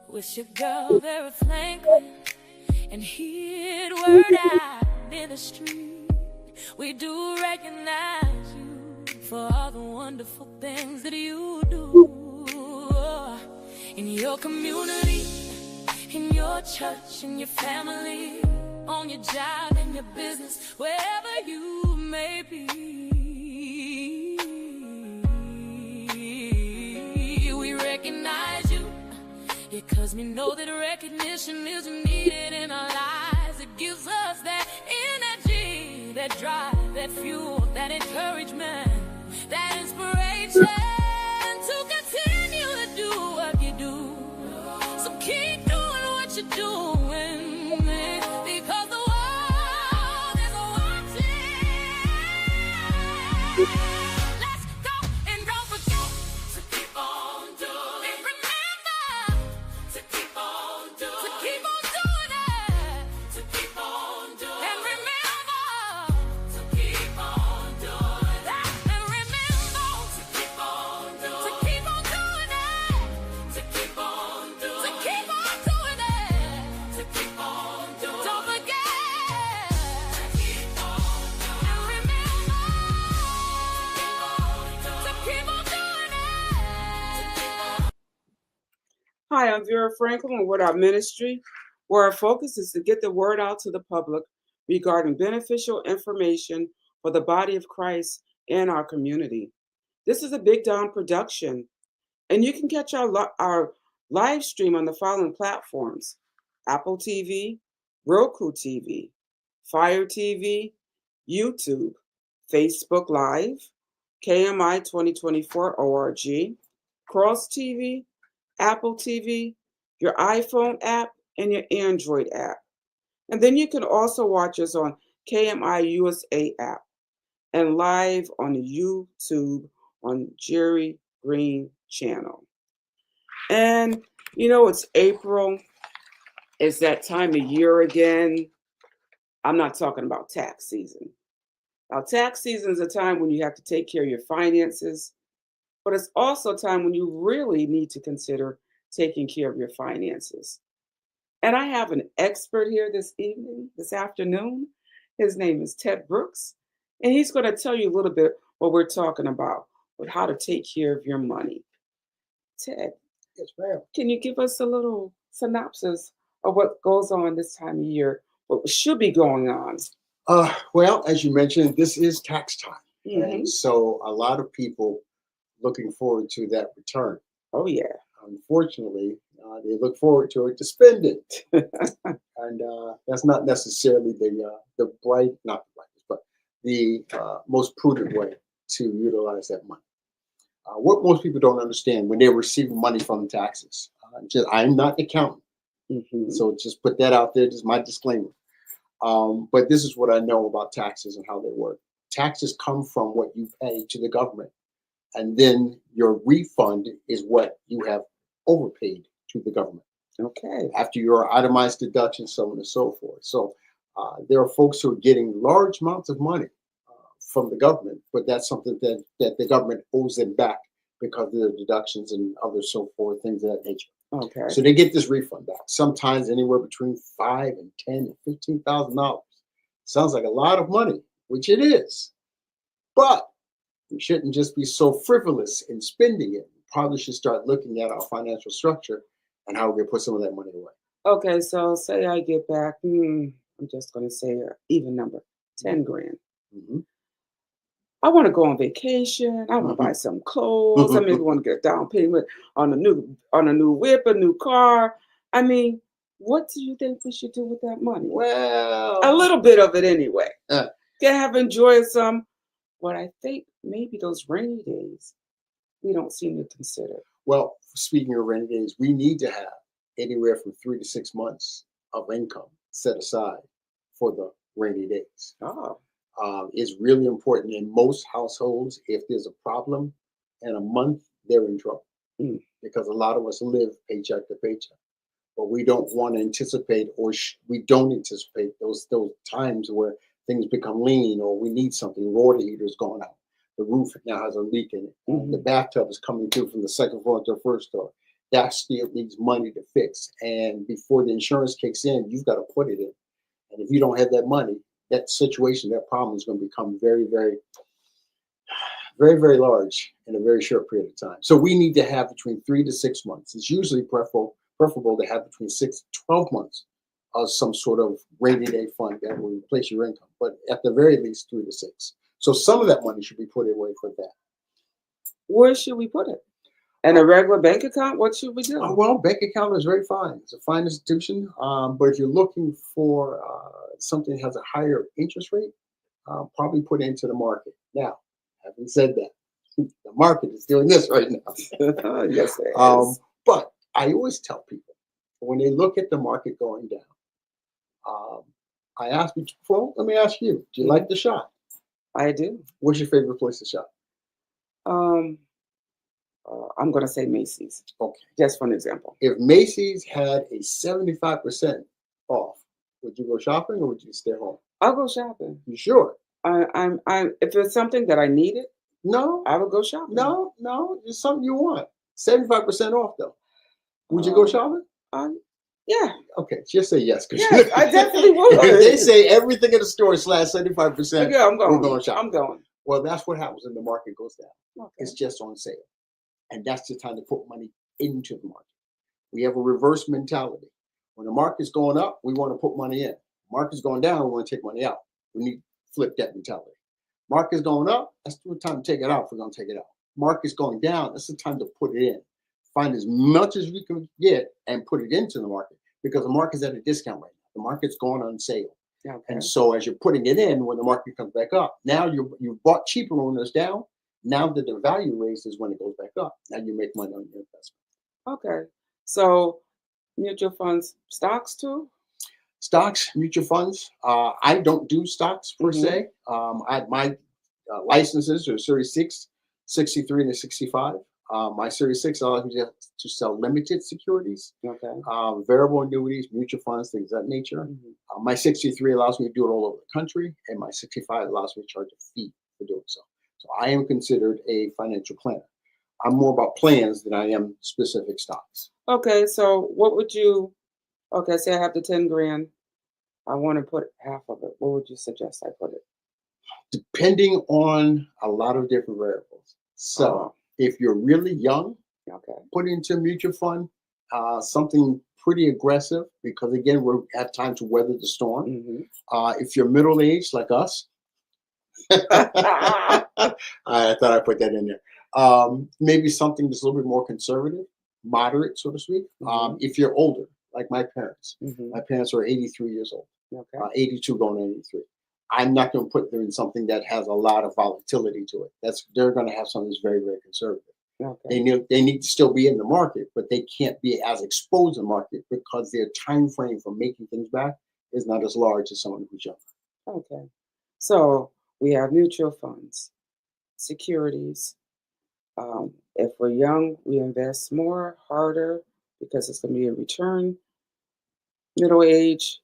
With your girl Vera Franklin, and hear word out in the street. We do recognize you for all the wonderful things that you do in your community, in your church, in your family, on your job, in your business, wherever you may be. We recognize you, because we know that recognition is needed in our lives. It gives us that energy, that drive, that fuel, that encouragement, that inspiration to continue to do what you do. So keep doing what you're doing, because the world is watching. Let's go and don't forget to keep on doing. And remember to keep on doing. To keep on doing it. To keep on doing. And remember to keep on doing that. And remember to keep on doing. To keep on doing it. To keep on doing. To keep on doing it. To keep on doing. Don't forget to keep on doing. And remember to keep on doing it. To keep on. Hi, I'm Vera Franklin with our ministry, where our focus is to get the word out to the public regarding beneficial information for the body of Christ and our community. This is a Big Down production, and you can catch our live stream on the following platforms: Apple TV, Roku TV, Fire TV, YouTube, Facebook Live, KMI 2024 ORG, Cross TV, Apple TV, your iPhone app, and your Android app. And then you can also watch us on KMI USA app and live on YouTube on Jerry Green channel. And it's April. It's that time of year again. I'm not talking about tax season. Now, tax season is a time when you have to take care of your finances, but it's also a time when you really need to consider taking care of your finances. And I have an expert here this afternoon. His name is Ted Brooks, and he's going to tell you a little bit what we're talking about with how to take care of your money. Ted, Yes, ma'am. can you give us a little synopsis of what goes on this time of year, what should be going on? Well, as you mentioned, this is tax time. Mhm. And so a lot of people looking forward to that return. Oh, yeah. Unfortunately, they look forward to it to spend it. And that's not necessarily the bright, not the brightest, but the most prudent way to utilize that money. What most people don't understand when they're receiving money from taxes, I'm not an accountant, Mhm. so just put that out there, just my disclaimer. But this is what I know about taxes and how they work. Taxes come from what you pay to the government, and then your refund is what you have overpaid to the government Okay. after your itemized deductions, so on and so forth. So there are folks who are getting large amounts of money from the government, but that's something that the government owes them back because of their deductions and other so forth, things of that nature. Okay. So they get this refund back. Sometimes anywhere between $5 and $10 and $15,000. Sounds like a lot of money, which it is. But we shouldn't just be so frivolous in spending it. We probably should start looking at our financial structure and how we can put some of that money away. Okay, so say I get back, I'm just going to say an even number, 10 grand. Mm-hmm. I want to go on vacation. I want to buy Mm-hmm. some clothes. I maybe want to get a down payment on a new whip, a new car. I mean, what do you think we should do with that money? A Well, little bit of it anyway. uh, Can have enjoy some. What I think maybe those rainy days we don't seem to consider. well, speaking of rainy days, we need to have anywhere from 3 to 6 months of income set aside for the rainy days. Oh, Is really important in most households. If there's a problem in a month, they're in trouble mm, because a lot of us live paycheck to paycheck. But we don't want to anticipate, or we don't anticipate those times where things become lean, or we need something. Water heater's going out. The roof now has a leak in it. The mhm. bathtub is coming through from the second floor to the first floor. That still needs money to fix. And before the insurance kicks in, you've got to put it in. And if you don't have that money, that situation, that problem is going to become very, very, very, very large in a very short period of time. So we need to have between 3 to 6 months. It's usually preferable to have between 6 to 12 months of some sort of rainy day fund that will replace your income. But at the very least, 3 to 6. So some of that money should be put away for that. Where should we put it? In a regular bank account? What should we do? Well, bank account is very fine. It's a fine institution. But if you're looking for something that has a higher interest rate, probably put it into the market. Now, having said that, the market is doing this right now. Yes, it is. But I always tell people when they look at the market going down, I ask you, well, let me ask you, do you like to shop? I do. What's your favorite place to shop? Um, I'm going to say Macy's, Okay. just for an example. If Macy's had a 75% off, would you go shopping or would you stay home? I'll go shopping. You sure? I'm if it's something that I needed, No, I would go shopping. no, it's something you want. 75% off though. Would you go shopping? Yeah. Okay, just say yes. Yes, I definitely would. If they say everything in the store slash 75%, Yeah, I'm going. we're going shopping. I'm going. Well, that's what happens when the market goes down. Okay. It's just on sale. And that's the time to put money into the market. We have a reverse mentality. When the market's going up, we want to put money in. Market's going down, we want to take money out. We need to flip that mentality. Market's going up, that's the time to take it out if we're going to take it out. Market's going down, that's the time to put it in. Find as much as we can get and put it into the market because the market's at a discount right now. The market's going on sale. Okay. And so as you're putting it in, when the market comes back up, now you bought cheaper when it's down. Now that the value raises when it goes back up, now you make money on your investment. Okay. So mutual funds, stocks too? Stocks, mutual funds. I don't do stocks per se. My licenses are Series 6, 63, and 65. My Series 6 allows me to sell limited securities, Okay. variable annuities, mutual funds, things of that nature. My 63 allows me to do it all over the country, and my 65 allows me to charge a fee for doing so. So I am considered a financial planner. I'm more about plans than I am specific stocks. Okay. So what would you, okay, say I have the 10 grand. I want to put half of it. What would you suggest I put it? Depending on a lot of different variables. So if you're really young, Okay. put into a mutual fund, something pretty aggressive because again, we have time to weather the storm. If you're middle-aged like us, I thought I'd put that in there. Maybe something that's a little bit more conservative, moderate, so to speak. If you're older, like my parents are 83 years old, Okay. 82 going to 83. I'm not going to put them in something that has a lot of volatility to it. They're going to have something that's very, very conservative. Okay. They need to still be in the market, but they can't be as exposed to the market because their time frame for making things back is not as large as someone who's younger. Okay. So we have mutual funds, securities. If we're young, we invest more, harder, because it's going to be a return. Middle age.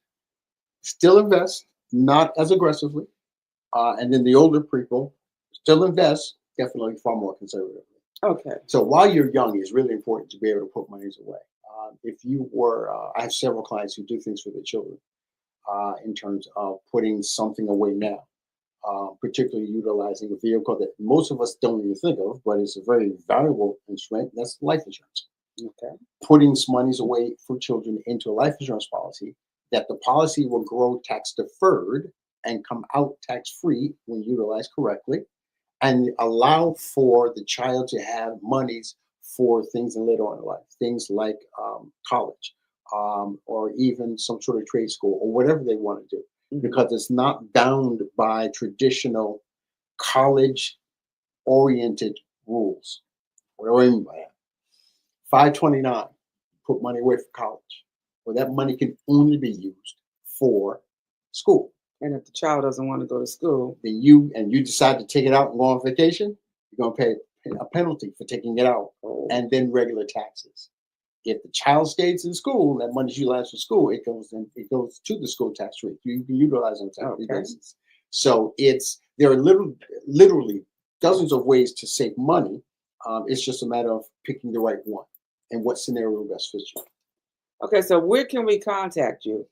Still invest, not as aggressively. And then the older people still invest, definitely far more conservatively. Okay. So while you're young, it's really important to be able to put monies away. If you were, I have several clients who do things for their children in terms of putting something away now, particularly utilizing a vehicle that most of us don't even think of, but it's a very valuable instrument. That's life insurance. Okay. Putting some monies away for children into a life insurance policy, that the policy will grow tax deferred and come out tax free when utilized correctly, and allow for the child to have monies for things later on in life, things like college, or even some sort of trade school or whatever they want to do, because it's not bound by traditional college oriented rules. What do I mean by that? 529, put money away for college. Well, that money can only be used for school. And if the child doesn't want to go to school, Then you decide to take it out and go on vacation, you're going to pay a penalty for taking it out, and then regular taxes. If the child stays in school, that money's utilized for school, it goes to the school tax rate. You can utilize on a tax basis. So there are literally dozens of ways to save money. It's just a matter of picking the right one and what scenario best fits you. Okay, so where can we contact you?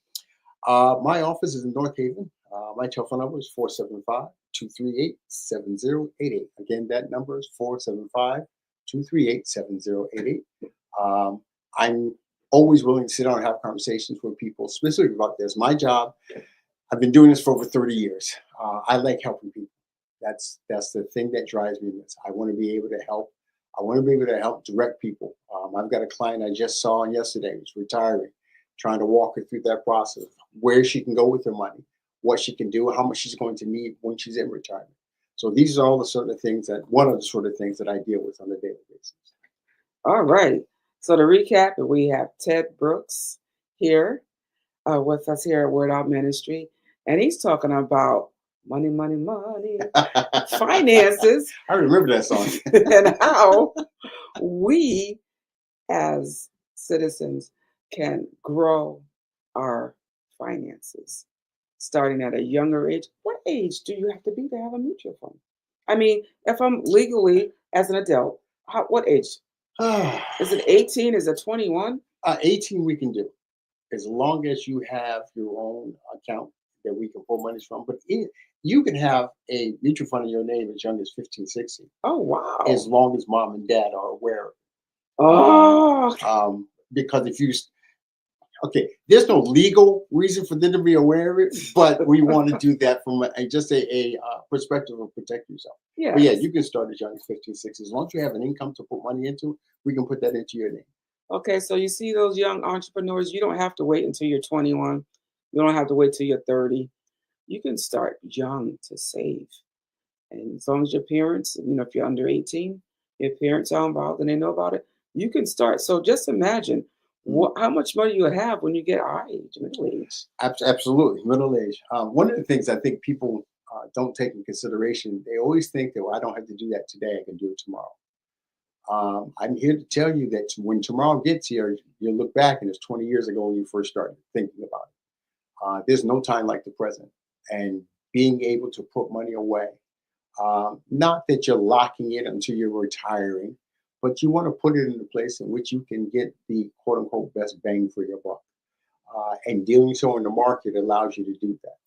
My office is in North Haven. My telephone number is 475-238-7088. Again, that number is 475-238-7088. I'm always willing to sit down and have conversations with people specifically about this. My job, I've been doing this for over 30 years. I like helping people. That's the thing that drives me nuts. I want to be able to help. I want to be able to help direct people. I've got a client I just saw yesterday who's retiring, trying to walk her through that process, where she can go with her money, what she can do, how much she's going to need when she's in retirement. So these are all the sort of things one of the sort of things that I deal with on a daily basis. All right. So to recap, we have Ted Brooks here with us here at Word Out Ministry, and he's talking about money, money, money, finances. I remember that song. And how we as citizens can grow our finances starting at a younger age. What age do you have to be to have a mutual fund? I mean, if I'm legally as an adult, what age? Is it 18? Is it 21? 18 we can do, as long as you have your own account that we can pull monies from. But you can have a mutual fund in your name as young as 15, 16. Oh, wow. As long as mom and dad are aware of it. Oh. Because if you, there's no legal reason for them to be aware of it, but we want to do that from a perspective of protect yourself. Yeah. But yeah, you can start as young as 15, 16. As long as you have an income to put money into, we can put that into your name. Okay, so you see those young entrepreneurs, you don't have to wait until you're 21. You don't have to wait till you're 30. You can start young to save. And as long as your parents, if you're under 18, your parents are involved and they know about it, you can start. So just imagine how much money you would have when you get our age, middle age. Absolutely, middle age. One of the things I think people don't take in consideration, they always think that, well, I don't have to do that today, I can do it tomorrow. I'm here to tell you that when tomorrow gets here, you'll look back and it's 20 years ago when you first started thinking about it. There's no time like the present. And being able to put money away, not that you're locking it until you're retiring, but you want to put it in a place in which you can get the quote unquote best bang for your buck. And doing so in the market allows you to do that.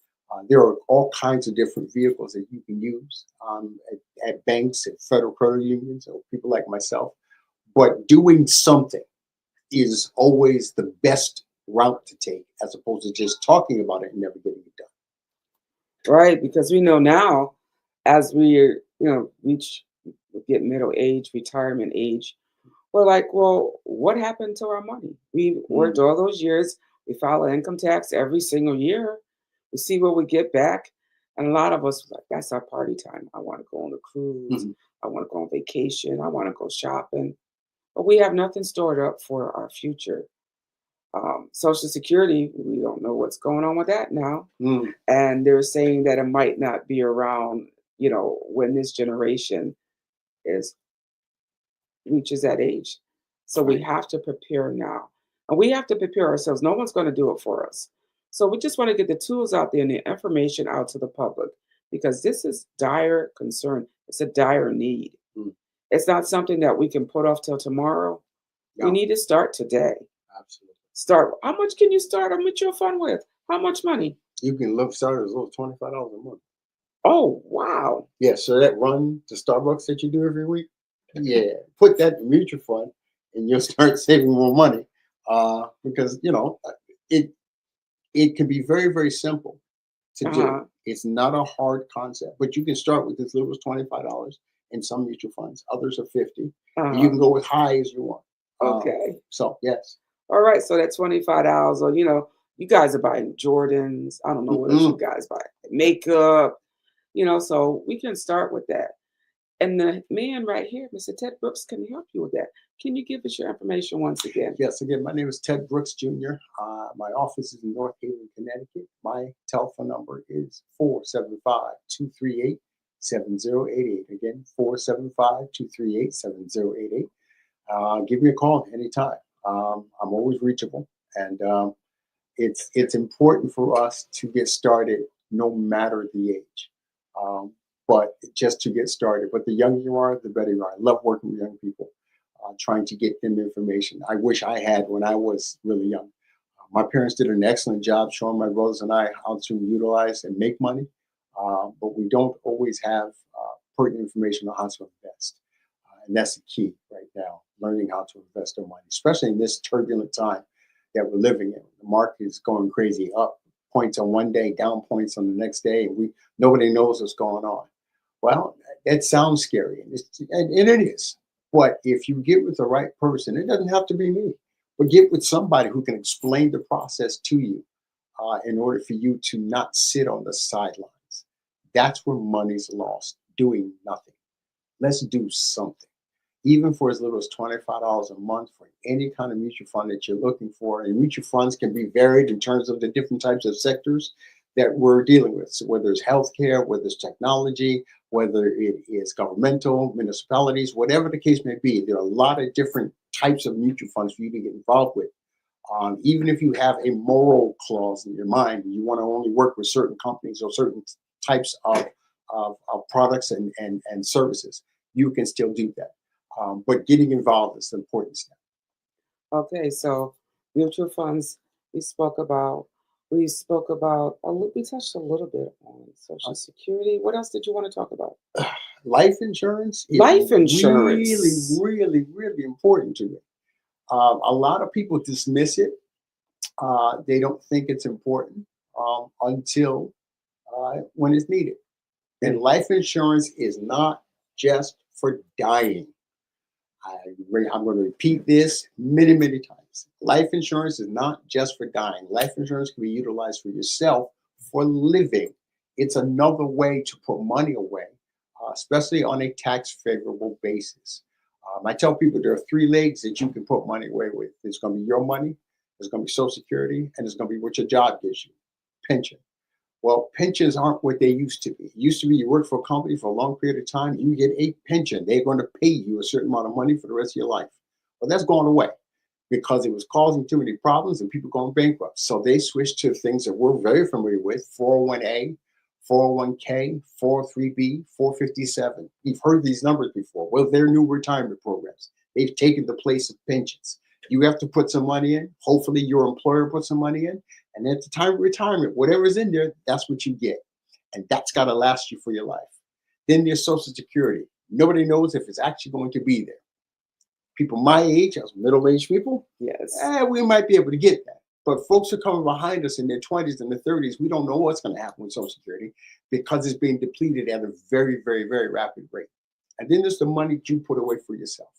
There are all kinds of different vehicles that you can use at banks, at federal credit unions, or people like myself. But doing something is always the best route to take, as opposed to just talking about it and never getting it done. Right, because we know now, as we get middle age, retirement age, we're like, well, what happened to our money? We worked all those years. We file an income tax every single year. We see what we get back. And a lot of us, like, that's our party time. I want to go on a cruise. I want to go on vacation. I want to go shopping. But we have nothing stored up for our future. Social Security, we don't know what's going on with that now. And they're saying that it might not be around, when this generation reaches that age. So we have to prepare now. And we have to prepare ourselves. No one's going to do it for us. So we just want to get the tools out there and the information out to the public, because this is dire concern. It's a dire need. It's not something that we can put off till tomorrow. We need to start today. Absolutely. Start. How much can you start a mutual fund with? How much money? You can start as low as $25 a month. Oh, wow. Yeah, so that run to Starbucks that you do every week, yeah, put that in mutual fund, and you'll start saving more money. Because it it can be very, very simple to do. Uh-huh. It's not a hard concept, but you can start with as little as $25 in some mutual funds. Others are 50. And you Uh-huh. can go as high as you want. Okay. So yes. All right. So that $25, or you guys are buying Jordans. I don't know what else you Mm-mm. guys buy. Makeup, so we can start with that. And the man right here, Mr. Ted Brooks, can help you with that. Can you give us your information once again? Yes, again, my name is Ted Brooks Jr. My office is in North Haven, Connecticut. My telephone number is 475-238-7088. Again, 475-238-7088. Give me a call anytime. I'm always reachable. And it's important for us to get started no matter the age. But just to get started. But the younger you are, the better you are. I love working with young people, trying to get them information I wish I had when I was really young. My parents did an excellent job showing my brothers and I how to utilize and make money, but we don't always have pertinent information on how to invest. And that's the key right now, learning how to invest our money, especially in this turbulent time that we're living in. The market is going crazy, up points on one day, down points on the next day, and nobody knows what's going on. Well, that sounds scary, and it is. But if you get with the right person, it doesn't have to be me, but get with somebody who can explain the process to you in order for you to not sit on the sidelines. That's where money's lost, doing nothing. Let's do something. Even for as little as $25 a month for any kind of mutual fund that you're looking for. And mutual funds can be varied in terms of the different types of sectors that we're dealing with. So whether it's healthcare, whether it's technology, whether it is governmental, municipalities, whatever the case may be, there are a lot of different types of mutual funds for you to get involved with. Even if you have a moral clause in your mind, you want to only work with certain companies or certain types of products and services, you can still do that. But getting involved is the important step. Okay, so mutual funds, we spoke about. We spoke about. We touched a little bit on Social Security. What else did you want to talk about? Life insurance is Life really, insurance. really, really important to me. A lot of people dismiss it. They don't think it's important until when it's needed. And life insurance is not just for dying. I'm going to repeat this many, many times. Life insurance is not just for dying. Life insurance can be utilized for yourself for living. It's another way to put money away, especially on a tax favorable basis. I tell people there are three legs that you can put money away with. There's going to be your money, there's going to be Social Security, and there's going to be what your job gives you, pension. Well, pensions aren't what they used to be. It used to be you work for a company for a long period of time, you get a pension. They're going to pay you a certain amount of money for the rest of your life. Well, that's gone away because it was causing too many problems and people going bankrupt. So they switched to things that we're very familiar with: 401a, 401k, 403b, 457. You've heard these numbers before. Well, they're new retirement programs. They've taken the place of pensions. You have to put some money in. Hopefully, your employer puts some money in. And at the time of retirement, whatever's in there, that's what you get. And that's got to last you for your life. Then there's Social Security. Nobody knows if it's actually going to be there. People my age, as middle-aged people, Yes. we might be able to get that. But folks who are coming behind us in their 20s and their 30s, we don't know what's going to happen with Social Security because it's being depleted at a very, very, very rapid rate. And then there's the money that you put away for yourself.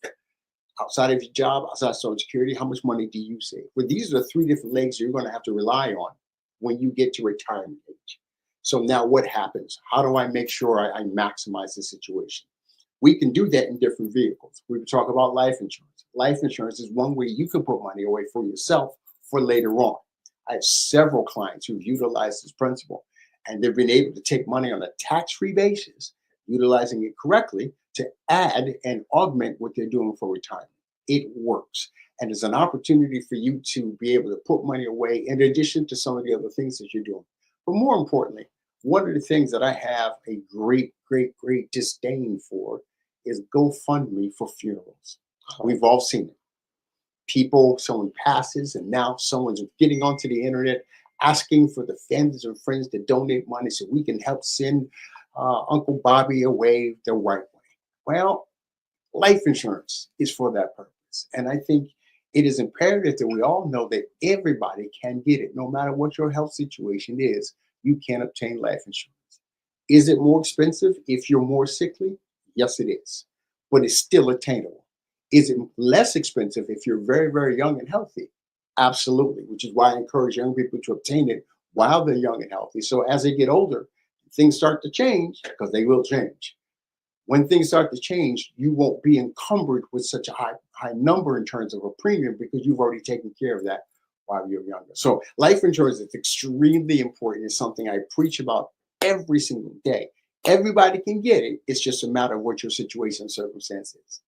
Outside of your job, outside of Social Security, how much money do you save? Well, these are the three different legs you're going to have to rely on when you get to retirement age. So now what happens? How do I make sure I maximize the situation? We can do that in different vehicles. We can talk about life insurance. Life insurance is one way you can put money away for yourself for later on. I have several clients who've utilized this principle, and they've been able to take money on a tax-free basis, utilizing it correctly to add and augment what they're doing for retirement. It works. And it's an opportunity for you to be able to put money away in addition to some of the other things that you're doing. But more importantly, one of the things that I have a great, great, great disdain for is GoFundMe for funerals. We've all seen it. Someone passes, and now someone's getting onto the internet asking for the families and friends to donate money so we can help send Uncle Bobby away the right way. Well, life insurance is for that purpose. And I think it is imperative that we all know that everybody can get it, no matter what your health situation is. You can obtain life insurance. Is it more expensive if you're more sickly? Yes, it is, but it's still attainable. Is it less expensive if you're very, very young and healthy? Absolutely, which is why I encourage young people to obtain it while they're young and healthy. So as they get older, things start to change, because they will change. When things start to change, you won't be encumbered with such a high number in terms of a premium, because you've already taken care of that while you're younger. So life insurance is extremely important. It's something I preach about every single day. Everybody can get it. It's just a matter of what your situation and circumstance is.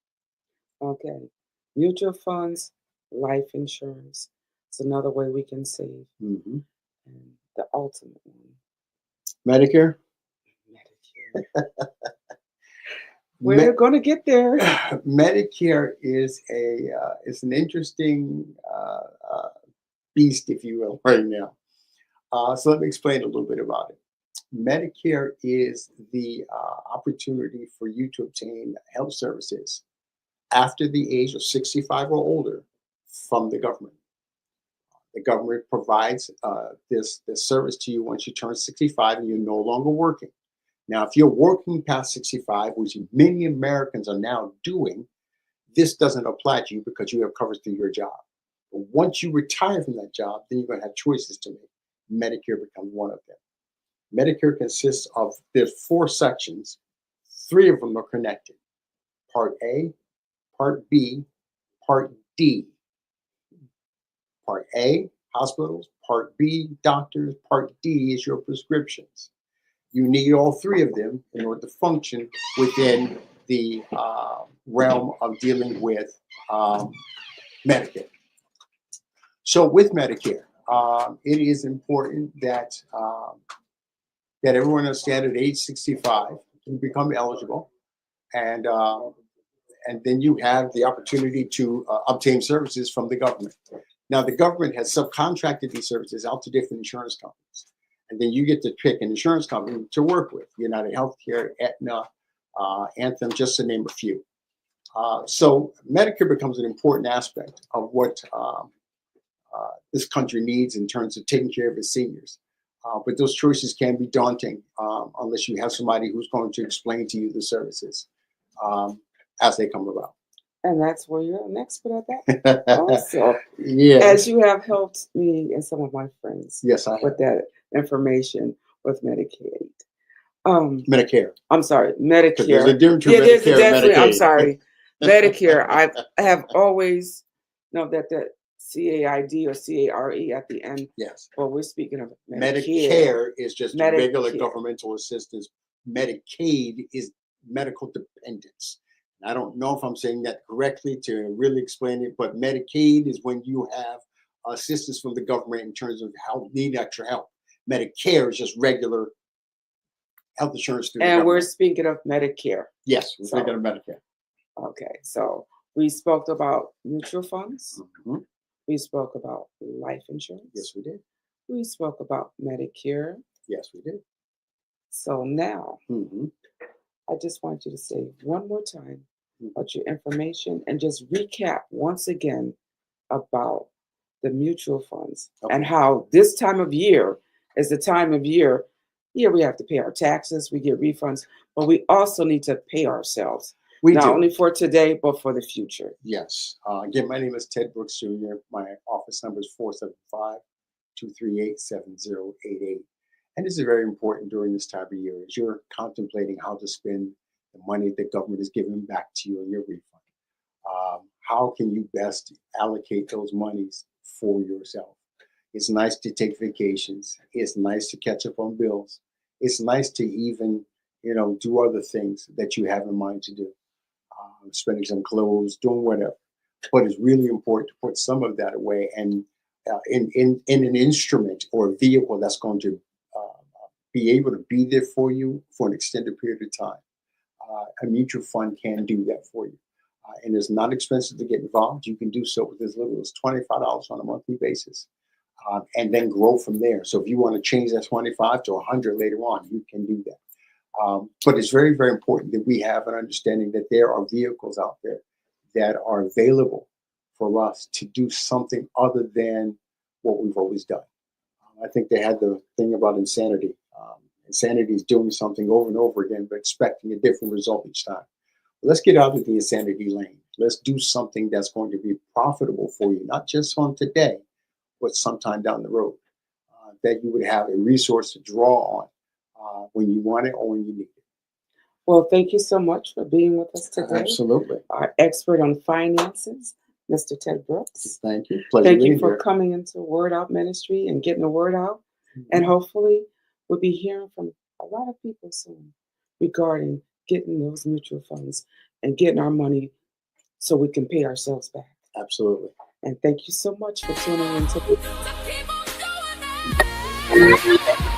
Okay. Mutual funds, life insurance. It's another way we can save. Mm-hmm. And the ultimate one, Medicare? Medicare. We're going to get there. Medicare is an interesting beast, if you will, right now. So let me explain a little bit about it. Medicare is the opportunity for you to obtain health services after the age of 65 or older from the government. The government provides this service to you once you turn 65 and you're no longer working. Now, if you're working past 65, which many Americans are now doing, this doesn't apply to you because you have coverage through your job. But once you retire from that job, then you're going to have choices to make. Medicare becomes one of them. Medicare consists of, there's 4 sections. 3 of them are connected. Part A, Part B, Part D. Part A, hospitals. Part B, doctors. Part D is your prescriptions. You need all 3 of them in order to function within the realm of dealing with Medicare. So with Medicare, it is important that that everyone understand at age 65 you become eligible, and then you have the opportunity to obtain services from the government. Now, the government has subcontracted these services out to different insurance companies, and then you get to pick an insurance company to work with. United Healthcare, Aetna, Anthem, just to name a few. So Medicare becomes an important aspect of what this country needs in terms of taking care of its seniors. But those choices can be daunting unless you have somebody who's going to explain to you the services as they come about. And that's where you're an expert at that. Also, Yes. as you have helped me and some of my friends Yes, I have. with that information with Medicaid. Medicare. I'm sorry, Because there's a Medicare. difference Yeah, between there's a Medicare and definitely. I'm Medicaid. sorry, Medicare. I have always known that CAID or CARE at the end. Yes. Well, we're speaking of Medicare is just regular Medicare. governmental assistance. Medicaid is medical dependence. I don't know if I'm saying that correctly to really explain it, but Medicaid is when you have assistance from the government in terms of need extra help. Medicare is just regular health insurance through the And we're government. speaking of Medicare. Yes, we're speaking of Medicare. Okay, so we spoke about mutual funds. Mm-hmm. We spoke about life insurance. Yes, we did. We spoke about Medicare. Yes, we did. So now, Mm-hmm. I just want you to say one more time about your information and just recap once again about the mutual funds and how this time of year is the time of year. Yeah, we have to pay our taxes, we get refunds, but we also need to pay ourselves. Not only for today, but for the future. Yes. Again, my name is Ted Brooks Jr. My office number is 475-238-7088. And this is very important during this time of year as you're contemplating how to spend the money the government is giving back to you in your refund. How can you best allocate those monies for yourself? It's nice to take vacations. It's nice to catch up on bills. It's nice to even, do other things that you have in mind to do. Spending some clothes, doing whatever. But it's really important to put some of that away and in an instrument or a vehicle that's going to be able to be there for you for an extended period of time. A mutual fund can do that for you. and it's not expensive to get involved. You can do so with as little as $25 on a monthly basis, and then grow from there. So if you want to change that 25 to 100 later on, you can do that. But it's very, very important that we have an understanding that there are vehicles out there that are available for us to do something other than what we've always done. I think they had the thing about insanity. Insanity is doing something over and over again, but expecting a different result each time. Let's get out of the insanity lane. Let's do something that's going to be profitable for you, not just on today, but sometime down the road, that you would have a resource to draw on when you want it or when you need it. Well, thank you so much for being with us today. Absolutely. Our expert on finances, Mr. Ted Brooks. Thank you. Pleasure Thank you being for here. coming into Word Out Ministry and getting the word out. And hopefully we'll be hearing from a lot of people soon regarding getting those mutual funds and getting our money so we can pay ourselves back. Absolutely. And thank you so much for tuning in to To keep on doing it.